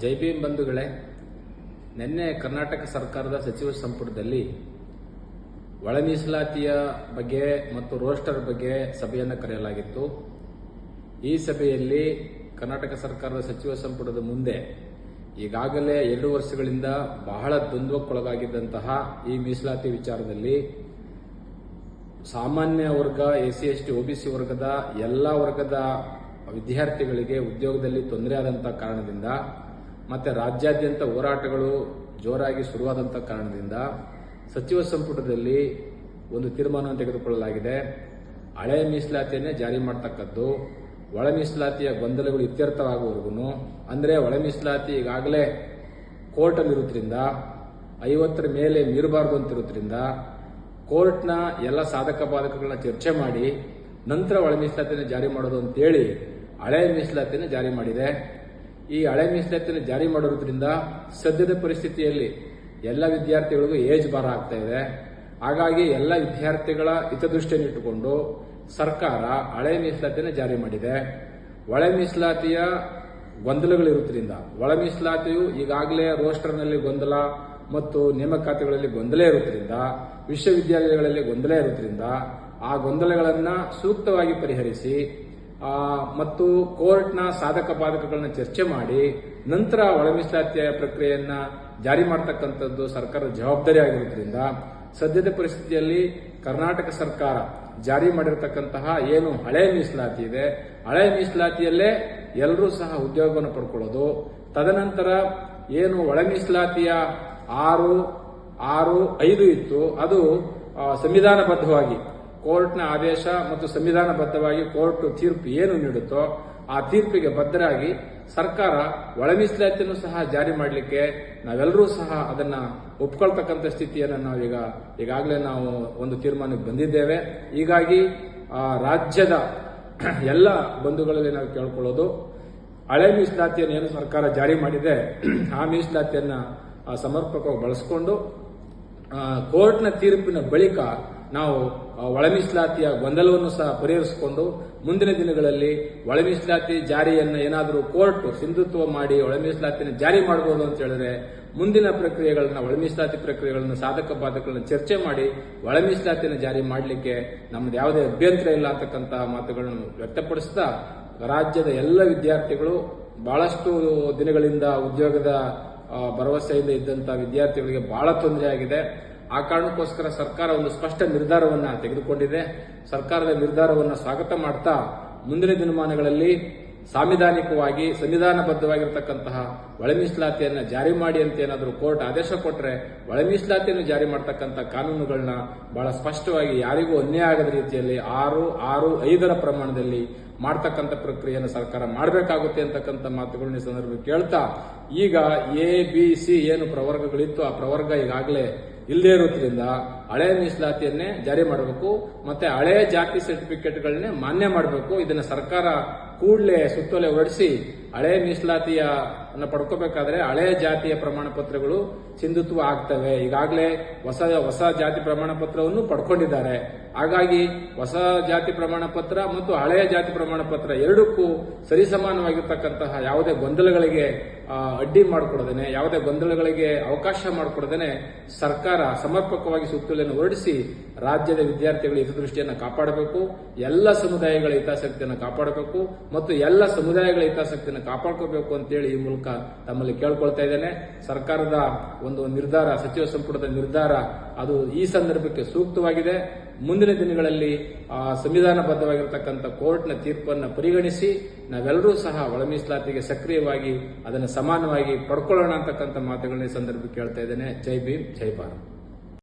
ಜೈ ಭೀಮ್ ಬಂಧುಗಳೇ, ನಿನ್ನೆ ಕರ್ನಾಟಕ ಸರ್ಕಾರದ ಸಚಿವ ಸಂಪುಟದಲ್ಲಿ ಒಳ ಮೀಸಲಾತಿಯ ಬಗ್ಗೆ ಮತ್ತು ರೋಸ್ಟರ್ ಬಗ್ಗೆ ಸಭೆಯನ್ನು ಕರೆಯಲಾಗಿತ್ತು. ಈ ಸಭೆಯಲ್ಲಿ ಕರ್ನಾಟಕ ಸರ್ಕಾರದ ಸಚಿವ ಸಂಪುಟದ ಮುಂದೆ ಈಗಾಗಲೇ 2 ವರ್ಷಗಳಿಂದ ಬಹಳ ದ್ವಂದ್ವಕ್ಕೊಳಗಾಗಿದ್ದಂತಹ ಈ ಮೀಸಲಾತಿ ವಿಚಾರದಲ್ಲಿ ಸಾಮಾನ್ಯ ವರ್ಗ, ಎಸ್ಸಿ ಎಸ್ಟಿ ಒಬಿಸಿ ವರ್ಗದ ಎಲ್ಲ ವರ್ಗದ ವಿದ್ಯಾರ್ಥಿಗಳಿಗೆ ಉದ್ಯೋಗದಲ್ಲಿ ತೊಂದರೆ ಆದಂತಹ ಕಾರಣದಿಂದ ಮತ್ತೆ ರಾಜ್ಯಾದ್ಯಂತ ಹೋರಾಟಗಳು ಜೋರಾಗಿ ಶುರುವಾದಂತಹ ಕಾರಣದಿಂದ ಸಚಿವ ಸಂಪುಟದಲ್ಲಿ ಒಂದು ತೀರ್ಮಾನವನ್ನು ತೆಗೆದುಕೊಳ್ಳಲಾಗಿದೆ. ಹಳೆ ಮೀಸಲಾತಿಯನ್ನೇ ಜಾರಿ ಮಾಡತಕ್ಕದ್ದು, ಒಳ ಮೀಸಲಾತಿಯ ಗೊಂದಲಗಳು ಇತ್ಯರ್ಥವಾಗುವವರೆಗೂ, ಅಂದರೆ ಒಳ ಮೀಸಲಾತಿ ಈಗಾಗಲೇ ಕೋರ್ಟಲ್ಲಿರುವುದರಿಂದ 50ರ ಮೇಲೆ ಮೀರಬಾರದು ಅಂತಿರುವುದರಿಂದ ಕೋರ್ಟ್ನ ಎಲ್ಲ ಸಾಧಕ ಬಾಧಕಗಳನ್ನ ಚರ್ಚೆ ಮಾಡಿ ನಂತರ ಒಳ ಮೀಸಲಾತಿಯನ್ನು ಜಾರಿ ಮಾಡೋದು ಅಂತೇಳಿ ಹಳೆ ಮೀಸಲಾತಿಯನ್ನು ಜಾರಿ ಮಾಡಿದೆ. ಈ ಹಳೆ ಮೀಸಲಾತಿಯನ್ನು ಜಾರಿ ಮಾಡೋದ್ರಿಂದ ಸದ್ಯದ ಪರಿಸ್ಥಿತಿಯಲ್ಲಿ ಎಲ್ಲ ವಿದ್ಯಾರ್ಥಿಗಳಿಗೂ ಏಜ್ ಬಾರ ಆಗ್ತಾ ಇದೆ. ಹಾಗಾಗಿ ಎಲ್ಲ ವಿದ್ಯಾರ್ಥಿಗಳ ಹಿತದೃಷ್ಟಿಯನ್ನಿಟ್ಟುಕೊಂಡು ಸರ್ಕಾರ ಹಳೆ ಮೀಸಲಾತಿಯನ್ನು ಜಾರಿ ಮಾಡಿದೆ. ಒಳ ಮೀಸಲಾತಿಯ ಗೊಂದಲಗಳಿರುವುದರಿಂದ, ಒಳ ಮೀಸಲಾತಿಯು ಈಗಾಗಲೇ ರೋಸ್ಟರ್ನಲ್ಲಿ ಗೊಂದಲ ಮತ್ತು ನೇಮಕಾತಿಗಳಲ್ಲಿ ಗೊಂದಲ ಇರುವುದರಿಂದ, ವಿಶ್ವವಿದ್ಯಾಲಯಗಳಲ್ಲಿ ಗೊಂದಲ ಇರುವುದರಿಂದ ಆ ಗೊಂದಲಗಳನ್ನು ಸೂಕ್ತವಾಗಿ ಪರಿಹರಿಸಿ ಮತ್ತು ಕೋರ್ಟ್ನ ಸಾಧಕ ಬಾಧಕಗಳನ್ನ ಚರ್ಚೆ ಮಾಡಿ ನಂತರ ಒಳ ಮೀಸಲಾತಿಯ ಪ್ರಕ್ರಿಯೆಯನ್ನ ಜಾರಿ ಮಾಡತಕ್ಕಂಥದ್ದು ಸರ್ಕಾರದ ಜವಾಬ್ದಾರಿ ಆಗಿರುವುದರಿಂದ ಸದ್ಯದ ಪರಿಸ್ಥಿತಿಯಲ್ಲಿ ಕರ್ನಾಟಕ ಸರ್ಕಾರ ಜಾರಿ ಮಾಡಿರತಕ್ಕಂತಹ ಏನು ಹಳೆ ಮೀಸಲಾತಿ ಇದೆ, ಹಳೆ ಮೀಸಲಾತಿಯಲ್ಲೇ ಎಲ್ಲರೂ ಸಹ ಉದ್ಯೋಗವನ್ನು ಪಡ್ಕೊಳ್ಳೋದು, ತದನಂತರ ಏನು ಒಳ ಮೀಸಲಾತಿಯ 6.5 ಇತ್ತು, ಅದು ಸಂವಿಧಾನಬದ್ಧವಾಗಿ ಕೋರ್ಟ್ನ ಆದೇಶ ಮತ್ತು ಸಂವಿಧಾನಬದ್ಧವಾಗಿ ಕೋರ್ಟ್ ತೀರ್ಪು ಏನು ನೀಡುತ್ತೋ ಆ ತೀರ್ಪಿಗೆ ಬದ್ಧರಾಗಿ ಸರ್ಕಾರ ಒಳ ಮೀಸಲಾತಿಯನ್ನು ಸಹ ಜಾರಿ ಮಾಡಲಿಕ್ಕೆ ನಾವೆಲ್ಲರೂ ಸಹ ಅದನ್ನ ಒಪ್ಕೊಳ್ತಕ್ಕಂಥ ಸ್ಥಿತಿಯನ್ನು ಈಗಾಗಲೇ ನಾವು ಒಂದು ತೀರ್ಮಾನಕ್ಕೆ ಬಂದಿದ್ದೇವೆ. ಹೀಗಾಗಿ ರಾಜ್ಯದ ಎಲ್ಲ ಬಂಧುಗಳಲ್ಲಿ ನಾವು ಕೇಳ್ಕೊಳ್ಳೋದು, ಹಳೆ ಮೀಸಲಾತಿಯನ್ನು ಏನು ಸರ್ಕಾರ ಜಾರಿ ಮಾಡಿದೆ ಆ ಮೀಸಲಾತಿಯನ್ನ ಸಮರ್ಪಕವಾಗಿ ಬಳಸಿಕೊಂಡು ಕೋರ್ಟ್ನ ತೀರ್ಪಿನ ಬಳಿಕ ನಾವು ಒಳ ಮೀಸಲಾತಿಯ ಗೊಂದಲವನ್ನು ಸಹ ಪರಿಹರಿಸಿಕೊಂಡು ಮುಂದಿನ ದಿನಗಳಲ್ಲಿ ಒಳ ಮೀಸಲಾತಿ ಜಾರಿಯನ್ನು ಏನಾದರೂ ಕೋರ್ಟ್ ಸಿಂಧುತ್ವ ಮಾಡಿ ಒಳ ಮೀಸಲಾತಿಯನ್ನು ಜಾರಿ ಮಾಡಬಹುದು ಅಂತ ಹೇಳಿದ್ರೆ ಮುಂದಿನ ಪ್ರಕ್ರಿಯೆಗಳನ್ನ, ಒಳ ಮೀಸಲಾತಿ ಪ್ರಕ್ರಿಯೆಗಳನ್ನ, ಸಾಧಕ ಬಾಧಕಗಳನ್ನ ಚರ್ಚೆ ಮಾಡಿ ಒಳ ಮೀಸಲಾತಿಯನ್ನು ಜಾರಿ ಮಾಡಲಿಕ್ಕೆ ನಮ್ದು ಯಾವುದೇ ಅಭ್ಯಂತರ ಇಲ್ಲ ಅಂತಕ್ಕಂತಹ ಮಾತುಗಳನ್ನು ವ್ಯಕ್ತಪಡಿಸ್ತಾ ರಾಜ್ಯದ ಎಲ್ಲ ವಿದ್ಯಾರ್ಥಿಗಳು ಬಹಳಷ್ಟು ದಿನಗಳಿಂದ ಉದ್ಯೋಗದ ಭರವಸೆಯಿಂದ ಇದ್ದಂತಹ ವಿದ್ಯಾರ್ಥಿಗಳಿಗೆ ಬಹಳ ತೊಂದರೆ ಆಗಿದೆ. ಆ ಕಾರಣಕ್ಕೋಸ್ಕರ ಸರ್ಕಾರ ಒಂದು ಸ್ಪಷ್ಟ ನಿರ್ಧಾರವನ್ನ ತೆಗೆದುಕೊಂಡಿದೆ. ಸರ್ಕಾರದ ನಿರ್ಧಾರವನ್ನು ಸ್ವಾಗತ ಮಾಡ್ತಾ ಮುಂದಿನ ದಿನಮಾನಗಳಲ್ಲಿ ಸಾಂವಿಧಾನಿಕವಾಗಿ ಸಂವಿಧಾನಬದ್ಧವಾಗಿರತಕ್ಕಂತಹ ಒಳ ಮೀಸಲಾತಿಯನ್ನು ಜಾರಿ ಮಾಡಿ ಅಂತ ಏನಾದರೂ ಕೋರ್ಟ್ ಆದೇಶ ಕೊಟ್ಟರೆ ಒಳ ಮೀಸಲಾತಿಯನ್ನು ಜಾರಿ ಮಾಡತಕ್ಕಂಥ ಕಾನೂನುಗಳನ್ನ ಬಹಳ ಸ್ಪಷ್ಟವಾಗಿ ಯಾರಿಗೂ ಅನ್ಯಾಯ ಆಗದ ರೀತಿಯಲ್ಲಿ 6.5ರ ಪ್ರಮಾಣದಲ್ಲಿ ಮಾಡತಕ್ಕಂಥ ಪ್ರಕ್ರಿಯೆಯನ್ನು ಸರ್ಕಾರ ಮಾಡಬೇಕಾಗುತ್ತೆ ಅಂತಕ್ಕಂಥ ಮಾತುಗಳನ್ನ ಈ ಸಂದರ್ಭದಲ್ಲಿ ಕೇಳ್ತಾ, ಈಗ ABC ಏನು ಪ್ರವರ್ಗಗಳಿತ್ತು ಆ ಪ್ರವರ್ಗ ಈಗಾಗಲೇ ಇಲ್ಲದೇ ಇರೋದ್ರಿಂದ ಹಳೆ ಮೀಸಲಾತಿಯನ್ನೇ ಜಾರಿ ಮಾಡಬೇಕು, ಮತ್ತೆ ಹಳೆ ಜಾತಿ ಸರ್ಟಿಫಿಕೇಟ್ಗಳನ್ನೇ ಮಾನ್ಯ ಮಾಡಬೇಕು. ಇದನ್ನ ಸರ್ಕಾರ ಕೂಡಲೇ ಸುತ್ತೋಲೆ ಹೊರಡಿಸಿ ಹಳೆ ಮೀಸಲಾತಿಯನ್ನು ಪಡ್ಕೋಬೇಕಾದ್ರೆ ಹಳೆ ಜಾತಿಯ ಪ್ರಮಾಣ ಪತ್ರಗಳು ಸಿಂಧುತ್ವ ಆಗ್ತವೆ. ಈಗಾಗಲೇ ಹೊಸ ಜಾತಿ ಪ್ರಮಾಣ ಪತ್ರವನ್ನು ಪಡ್ಕೊಂಡಿದ್ದಾರೆ. ಹಾಗಾಗಿ ಹೊಸ ಜಾತಿ ಪ್ರಮಾಣ ಪತ್ರ ಮತ್ತು ಹಳೆಯ ಜಾತಿ ಪ್ರಮಾಣ ಪತ್ರ ಎರಡಕ್ಕೂ ಸರಿಸಮಾನವಾಗಿರ್ತಕ್ಕಂತಹ ಯಾವುದೇ ಗೊಂದಲಗಳಿಗೆ ಅಡ್ಡಿ ಮಾಡಿಕೊಡದೇನೆ, ಯಾವುದೇ ಗೊಂದಲಗಳಿಗೆ ಅವಕಾಶ ಮಾಡಿಕೊಡದೇನೆ ಸರ್ಕಾರ ಸಮರ್ಪಕವಾಗಿ ಸುತ್ತೋಲೆಯನ್ನು ಹೊರಡಿಸಿ ರಾಜ್ಯದ ವಿದ್ಯಾರ್ಥಿಗಳ ಹಿತದೃಷ್ಟಿಯನ್ನು ಕಾಪಾಡಬೇಕು, ಎಲ್ಲ ಸಮುದಾಯಗಳ ಹಿತಾಸಕ್ತಿಯನ್ನು ಕಾಪಾಡಬೇಕು ಮತ್ತು ಎಲ್ಲ ಸಮುದಾಯಗಳ ಹಿತಾಸಕ್ತಿಯನ್ನು ಕಾಪಾಡ್ಕೋಬೇಕು ಅಂತೇಳಿ ಈ ಮೂಲಕ ತಮ್ಮಲ್ಲಿ ಕೇಳ್ಕೊಳ್ತಾ ಇದ್ದೇನೆ. ಸರ್ಕಾರದ ಒಂದು ನಿರ್ಧಾರ, ಸಚಿವ ಸಂಪುಟದ ನಿರ್ಧಾರ ಅದು ಈ ಸಂದರ್ಭಕ್ಕೆ ಸೂಕ್ತವಾಗಿದೆ. ಮುಂದಿನ ದಿನಗಳಲ್ಲಿ ಸಂವಿಧಾನಬದ್ಧವಾಗಿರತಕ್ಕಂಥ ಕೋರ್ಟ್ನ ತೀರ್ಪನ್ನು ಪರಿಗಣಿಸಿ ನಾವೆಲ್ಲರೂ ಸಹ ಒಳ ಮೀಸಲಾತಿಗೆ ಸಕ್ರಿಯವಾಗಿ ಅದನ್ನು ಸಮಾನವಾಗಿ ಪಡ್ಕೊಳ್ಳೋಣ ಅಂತಕ್ಕಂಥ ಮಾತುಗಳನ್ನ ಈ ಸಂದರ್ಭಕ್ಕೆ ಕೇಳ್ತಾ ಇದ್ದೇನೆ. ಜೈ ಭೀಮ್, ಜೈ ಭಾರತ್.